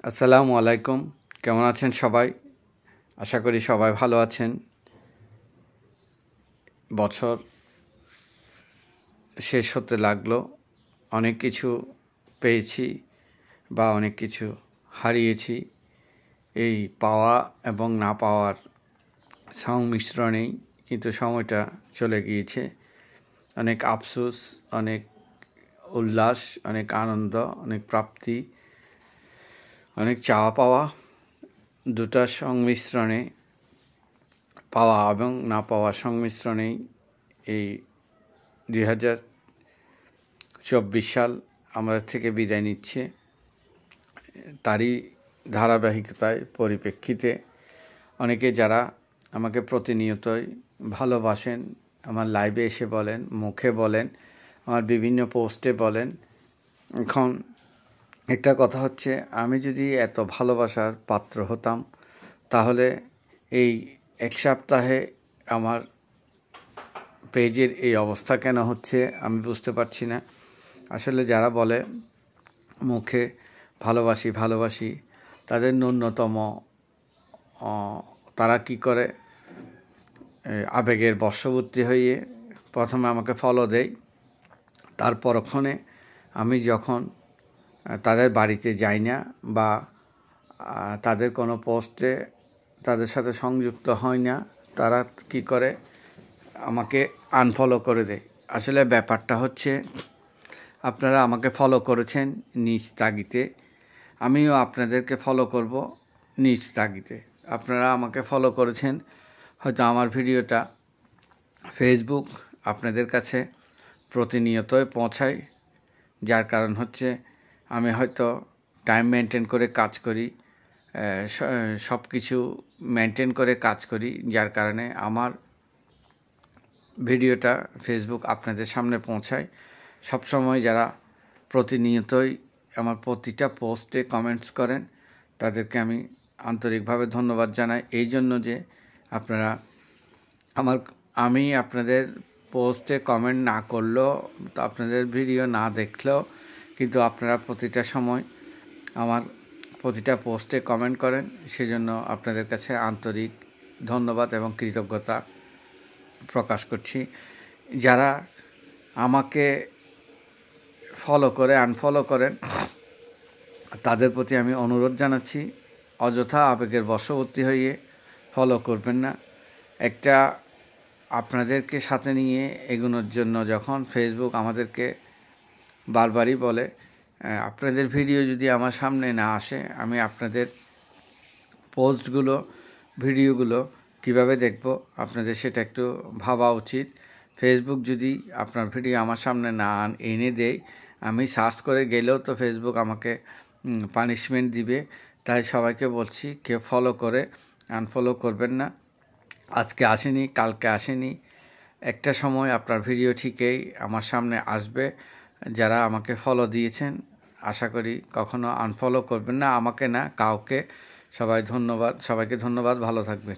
আসসালামু আলাইকুম। কেমন আছেন সবাই? আশা করি সবাই ভালো আছেন। বছর শেষ হতে লাগলো। অনেক কিছু পেয়েছি বা অনেক কিছু হারিয়েছি। এই পাওয়া এবং না পাওয়ার সংমিশ্রণেই কিন্তু সময়টা চলে গিয়েছে। অনেক আফসোস, অনেক উল্লাস, অনেক আনন্দ, অনেক প্রাপ্তি, অনেক চাওয়া পাওয়া, দুটার সংমিশ্রণে, পাওয়া এবং না পাওয়ার সংমিশ্রণেই এই 2024 সাল আমাদের থেকে বিদায় নিচ্ছে। তারই ধারাবাহিকতায় পরিপ্রেক্ষিতে অনেকে যারা আমাকে প্রতিনিয়তই ভালোবাসেন, আমার লাইভে এসে বলেন, মুখে বলেন, আমার বিভিন্ন পোস্টে বলেন। এখন একটা কথা হচ্ছে, আমি যদি এত ভালোবাসার পাত্র হতাম তাহলে এই এক সপ্তাহে আমার পেজের এই অবস্থা কেন হচ্ছে আমি বুঝতে পারছি না। আসলে যারা বলে মুখে ভালোবাসি ভালোবাসি, তাদের ন্যূনতম তারা কি করে, আবেগের বশবর্তী হয়ে প্রথমে আমাকে ফলো দেয়। তার পরক্ষণে আমি যখন তাদের বাড়িতে যাই না বা তাদের কোনো পোস্টে তাদের সাথে সংযুক্ত হয় না, তারা কি করে আমাকে আনফলো করে দেয়। আসলে ব্যাপারটা হচ্ছে, আপনারা আমাকে ফলো করেছেন নিজ তাগিদে, আমিও আপনাদেরকে ফলো করব নিজ তাগিদে। আপনারা আমাকে ফলো করেছেন, হয়তো আমার ভিডিওটা ফেসবুক আপনাদের কাছে প্রতিনিয়তই পৌঁছায়, যার কারণ হচ্ছে আমি হয়তো টাইম মেনটেন করে কাজ করি, সব কিছু মেনটেন করে কাজ করি, যার কারণে আমার ভিডিওটা ফেসবুক আপনাদের সামনে পৌঁছায়। সবসময় যারা প্রতিনিয়তই আমার প্রতিটা পোস্টে কমেন্টস করেন, তাদেরকে আমি আন্তরিকভাবে ধন্যবাদ জানাই। এই জন্য যে আপনারা আমি আপনাদের পোস্টে কমেন্ট না করলেও, আপনাদের ভিডিও না দেখলেও কিন্তু আপনারা প্রতিটা সময় আমার প্রতিটা পোস্টে কমেন্ট করেন। সেজন্য আপনাদের কাছে আন্তরিক ধন্যবাদ এবং কৃতজ্ঞতা প্রকাশ করছি। যারা আমাকে ফলো করে আনফলো করেন, তাদের প্রতি আমি অনুরোধ জানাচ্ছি, অযথা আবেগের বশবর্তী হয়ে ফলো করবেন না। একটা আপনাদেরকে সাথে নিয়ে এগোনোর জন্য যখন ফেসবুক আমাদেরকে বারবারই বলে, আপনাদের ভিডিও যদি আমার সামনে না আসে, আমি আপনাদের পোস্টগুলো, ভিডিওগুলো কিভাবে দেখব, আপনাদের সেটা একটু ভাবা উচিত। ফেসবুক যদি আপনার ভিডিও আমার সামনে না এনে দেয়, আমি সার্চ করে গেলেও তো ফেসবুক আমাকে পানিশমেন্ট দিবে। তাই সবাইকে বলছি, কেউ ফলো করে আনফলো করবেন না। আজকে আসেনি, কালকে আসেনি, একটা সময় আপনার ভিডিও ঠিকই আমার সামনে আসবে। যারা আমাকে ফলো দিয়েছেন, আশা করি কখনো আনফলো করবেন না, আমাকে না, কাউকে। সবাইকে ধন্যবাদ, ভালো থাকবেন।